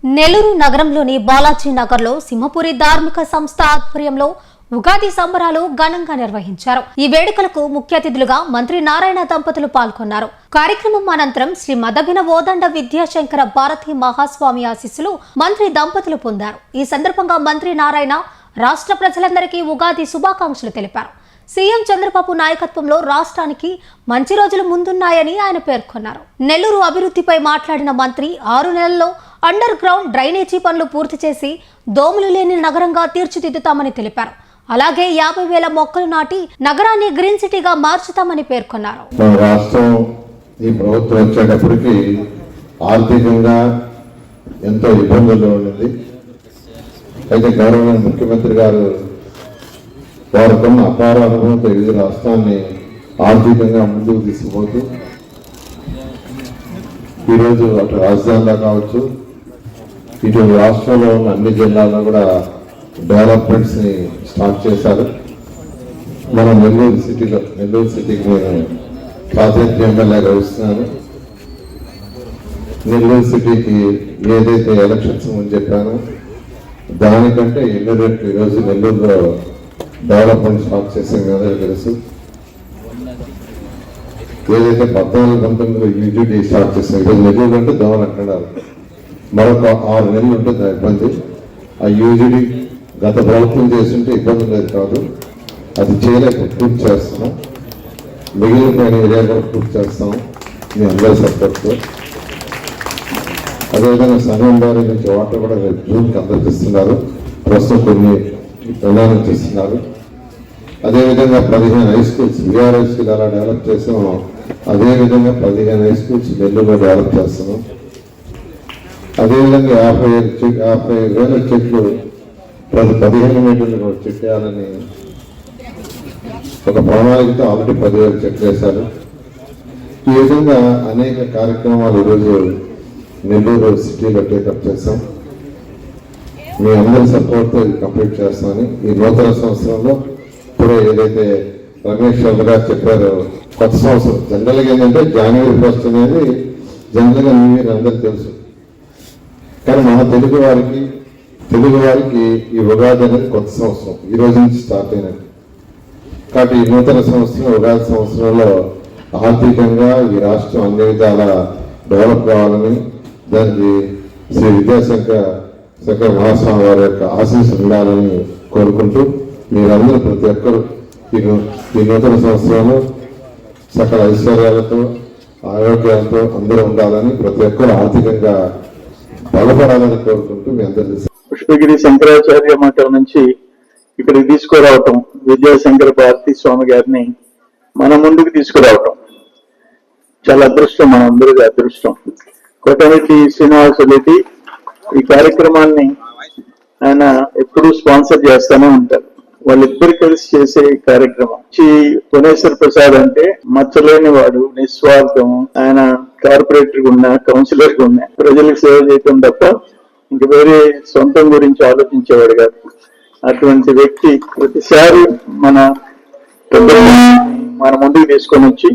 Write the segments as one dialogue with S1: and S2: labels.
S1: నెల్లూరు నగరంలోని బాలాజీ నగర్లో సింహపురి ధార్మిక సంస్థ ఆధ్వర్యంలో ఉగాది సంబరాలు ఘనంగా నిర్వహించారు. ఈ వేడుకలకు ముఖ్య అతిథులుగా మంత్రి నారాయణ దంపతులు పాల్గొన్నారు. కార్యక్రమం అనంతరం శ్రీ మదవిన ఓదండ విద్యాశంకర భారతీ మహాస్వామి ఆశీస్సులు మంత్రి దంపతులు పొందారు. ఈ సందర్భంగా మంత్రి నారాయణ రాష్ట్ర ప్రజలందరికీ ఉగాది శుభాకాంక్షలు తెలిపారు. సీఎం చంద్రబాబు నాయకత్వంలో రాష్ట్రానికి మంచి రోజులు ముందున్నాయని ఆయన పేర్కొన్నారు. నెల్లూరు అభివృద్ధిపై మాట్లాడిన మంత్రి 6 నెలల్లో అండర్ గ్రౌండ్ డ్రైనేజీ పనులు పూర్తి చేసి దోమలు లేని నగరంగా తీర్చిదిద్దుతామని తెలిపారు. అలాగే 50,000 మొక్కలు నాటి నగరాన్ని గ్రీన్ సిటీగా మార్చుతామని పేర్కొన్నారు.
S2: రాష్ట్రం ఈ ప్రభుత్వం వచ్చేటప్పటికి ఆర్థికంగా ఎంతో ఇబ్బందుల్లో ఉన్నది. అయితే గౌరవ ముఖ్యమంత్రి గారు వారికున్న అపార అనుభవంతో ఈ రాష్ట్రాన్ని ఆర్థికంగా ముందుకు తీసుకుపోతూ ఈరోజు అటు రాజధానిలో కావచ్చు, ఇటు రాష్ట్రంలో ఉన్న అన్ని జిల్లాల్లో కూడా డెవలప్మెంట్స్ ని స్టార్ట్ చేశారు. మనం నెల్లూరు సిటీకి నేను ప్రాతినిధ్యం ఎమ్మెల్యేగా వస్తున్నాను. నెల్లూరు సిటీకి ఏదైతే ఎలక్షన్స్ ముందు చెప్పానో దానికంటే ఎన్నో రెట్లు ఈరోజు నెల్లూరులో డెవలప్మెంట్ స్టార్ట్ చేసే అందరూ తెలుసు. ఏదైతే 14-19 యూజీడీ స్టార్ట్ చేసాం, ఈరోజు నెల్లూరు అంటే దోమలు అంటున్నారు. మరొక 6 నెలలు ఉంటుంది ఆ ఇబ్బంది. ఆ యూజీడీ గత ప్రభుత్వం చేస్తుంటే ఇబ్బంది లేదు కాదు, అది చేయలేక పూర్తి చేస్తున్నాం. మిగిలిన ఏరియా కూడా పూర్తి చేస్తాం మీ అందరి సపోర్ట్తో. అదేవిధంగా సంఘం వారి నుంచి వాటర్ కూడా రేపు జూన్కి అందరికి ఇస్తున్నారు. ప్రస్తుతం కొన్ని ప్రదానం చేస్తున్నారు. అదేవిధంగా 15 హై స్కూల్స్ విఆర్ఐ స్కూల్ అలా డెవలప్ చేసాము. అదేవిధంగా 15 హై స్కూల్స్ నెల్లూరులో డెవలప్ చేస్తున్నాం. అదేవిధంగా 50,000 చెట్లు ప్రతి 15 మీటర్లు చెట్టేయాలని ఒక ప్రణాళికతో ఆల్రెడీ 10,000 చెట్లు వేశారు. ఈ విధంగా అనేక కార్యక్రమాలు ఈరోజు నెల్లూరు సిటీలో టేకప్ చేస్తాం. మీ అందరి సపోర్ట్తో ఇది కంప్లీట్ చేస్తామని ఈ నూతన సంవత్సరంలో ఇప్పుడే ఏదైతే రమేష్ చంద్ర గారు చెప్పారో కొత్త సంవత్సరం జనరల్గా ఏంటంటే జనవరి 1 అనేది జనరల్గా న్యూ ఇయర్ అందరికీ తెలుసు. కానీ మన తెలుగు వారికి ఈ ఉగాది అనేది కొత్త సంవత్సరం, ఈ రోజు నుంచి స్టార్ట్ అయినది. కాబట్టి ఈ నూతన సంవత్సరం ఉగాది సంవత్సరంలో ఆర్థికంగా ఈ రాష్ట్రం అన్ని విధాల డెవలప్ కావాలని, దానికి శ్రీ విద్యాశంకర మహాస్వామి వారి యొక్క ఆశీస్సులు ఉండాలని కోరుకుంటూ మీరందరూ ప్రతి ఒక్కరు ఈ నూతన సంవత్సరంలో సకల ఐశ్వర్యాలతో ఆరోగ్యాలతో అందరూ ఉండాలని, ప్రతి ఒక్కరు ఆర్థికంగా బలపడాలని కోరుకుంటూ మీ అందరూ
S3: పుష్పగిరి శంకరాచార్య మఠం నుంచి ఇక్కడికి తీసుకురావటం, విద్యాశంకర భారతీ స్వామి గారిని మన ముందుకు తీసుకురావటం చాలా అదృష్టం, మన అందరికీ అదృష్టం. కోటమిటి శ్రీనివాసరెడ్డి ఈ కార్యక్రమాన్ని ఆయన ఎప్పుడూ స్పాన్సర్ చేస్తూనే ఉంటారు. వాళ్ళిద్దరు కలిసి చేసే కార్యక్రమం. కోనేశ్వర ప్రసాద్ అంటే మచ్చలేని వాడు, నిస్వార్థం. ఆయన కార్పొరేటర్ ఉన్నా, కౌన్సిలర్ గా ఉన్నా ప్రజలకు సేవ చేయటం తప్ప ఇంక వేరే సొంతం గురించి ఆలోచించేవాడు కాదు. అటువంటి వ్యక్తి ప్రతిసారి మన ముందుకు తీసుకొని వచ్చి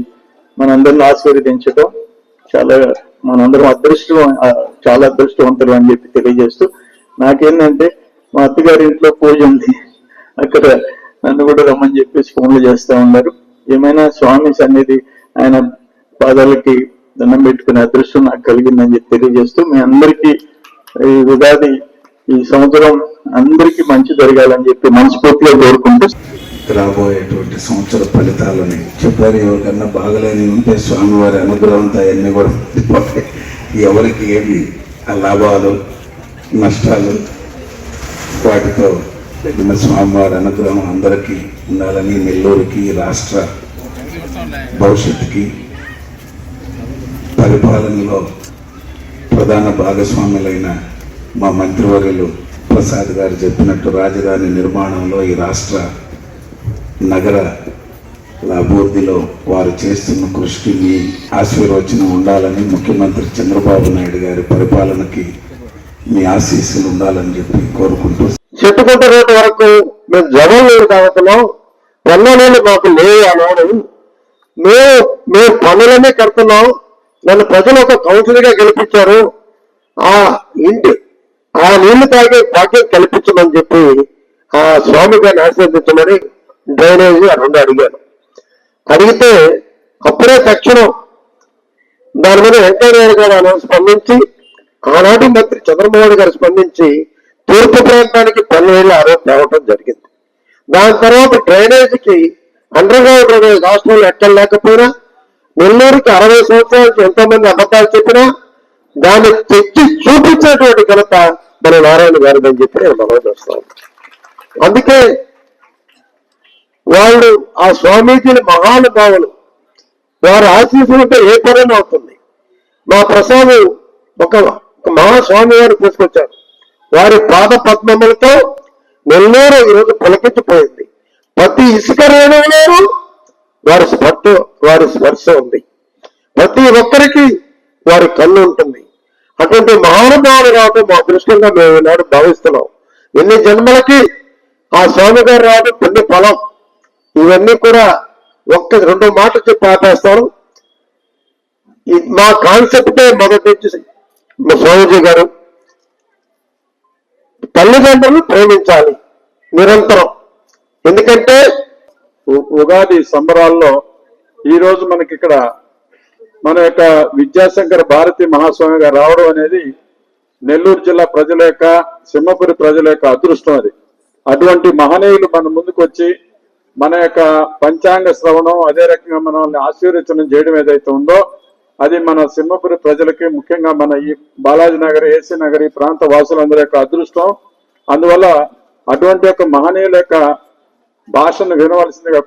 S3: మనందరిని ఆశీర్వదించడం మనందరం చాలా అదృష్టవంతులు అని చెప్పి తెలియజేస్తూ, నాకేంటంటే మా అత్తగారి ఇంట్లో పూజ ఉంది, అక్కడ నన్ను కూడా రమ్మని చెప్పేసి ఫోన్లు చేస్తూ ఉన్నారు. ఏమైనా స్వామి సన్నిధి ఆయన పాదాలకి దండం పెట్టుకునే అదృష్టం నాకు కలిగిందని చెప్పి తెలియజేస్తూ, మీ అందరికీ ఈ ఉగాది ఈ సంవత్సరం అందరికీ మంచి జరగాలని చెప్పి మనస్ఫూర్తిగా కోరుకుంటూ
S4: రాబోయేటువంటి సంవత్సర ఫలితాలని చెప్పారు. ఎవరికన్నా బాగలేని ఉంటే స్వామివారి అనుగ్రహంతో అవన్నీ కూడా ఎవరికి ఏమి ఆ లాభాలు నష్టాలు వాటితో స్వామివారి అనుగ్రహం అందరికీ ఉండాలని, నెల్లూరుకి రాష్ట్ర భవిష్యత్తుకి పరిపాలనలో ప్రధాన భాగస్వాములైన మా మంత్రివర్యులు ప్రసాద్ గారు చెప్పినట్టు రాజధాని నిర్మాణంలో ఈ రాష్ట్ర నగర అభివృద్ధిలో వారు చేస్తున్న కృషికి మీ ఆశీర్వచనం ఉండాలని, ముఖ్యమంత్రి చంద్రబాబు నాయుడు గారి పరిపాలనకి మీ ఆశీస్సులు ఉండాలని చెప్పి కోరుకుంటూ,
S5: చెట్టుకుంట రోడ్డు వరకు మేము జగన్ లేదు కావచ్చున్నాం, పన్నులు మాకు లేవు అన్నాడు. మేము పన్నులన్నీ కడుతున్నాం. నన్ను ప్రజలు ఒక కౌన్సిలర్ గా గెలిపించారు. ఆ ఇంటి ఆ నీళ్లు తాగే భాగ్యం కల్పించమని చెప్పి ఆ స్వామి గారిని ఆశీర్వదించమని డ్రైనేజీ రెండు అడిగాను. అడిగితే అప్పుడే తక్షణం దాని మీద వెంకయ్యనాయుడు గారు స్పందించి, ఆనాటి మంత్రి చంద్రమోహన్ గారు స్పందించి తూర్పు ప్రాంతానికి 12,000 తేవటం జరిగింది. దాని తర్వాత డ్రైనేజీకి అండర్ గ్రౌండ్ డ్రైనేజ్ రాష్ట్రంలో ఎక్కడ లేకపోయినా, నెల్లూరుకి 60 సంవత్సరాలకి ఎంతోమంది అబద్ధాలు చెప్పినా దాన్ని తెచ్చి చూపించేటువంటి ఘనత మన నారాయణ గారు అని చెప్పి నేను మనం చేస్తాను. అందుకే వాళ్ళు ఆ స్వామీజీని మహానుభావులు, వారి ఆశీస్సులతో ఏ పని అవుతుంది. మా ప్రసాద్ ఒక మహాస్వామి గారు తీసుకొచ్చారు. వారి పాద పద్మములతో నెల్లూరు ఈరోజు పులకించిపోయింది. ప్రతి ఇసుక రేణువులోనూ వారి స్పర్శ ఉంది. ప్రతి ఒక్కరికి వారి కన్ను ఉంటుంది. అటువంటి మహానుభావులు రావడం మా అదృష్టంగా మేము ఈనాడు భావిస్తున్నాం. ఎన్ని జన్మలకి ఆ స్వామి గారు రావడం పుణ్య ఫలం. ఇవన్నీ కూడా ఒక్క 2 మాటలు చెప్పి ఆపేస్తాను. మా కాన్సెప్టే మొదటి నుంచి స్వామీజీ గారు తల్లిదండ్రులు ప్రేమించాలి నిరంతరం. ఎందుకంటే
S3: ఉగాది సంబరాల్లో ఈ రోజు మనకి ఇక్కడ మన యొక్క విద్యాశంకర భారతి మహాస్వామి గారు రావడం అనేది నెల్లూరు జిల్లా ప్రజల యొక్క, సింహపురి ప్రజల యొక్క అదృష్టం. అది అటువంటి మహనీయులు మన ముందుకు వచ్చి మన యొక్క పంచాంగ శ్రవణం, అదే రకంగా మనల్ని ఆశీర్వచనం చేయడం ఏదైతే ఉందో అది మన సింహపురి ప్రజలకి, ముఖ్యంగా మన ఈ బాలాజీ నగర్, ఏసీ నగర్ ఈ ప్రాంత వాసులందరి యొక్క అదృష్టం. అందువల్ల అటువంటి యొక్క మహనీయుల యొక్క భాషను వినవలసిందిగా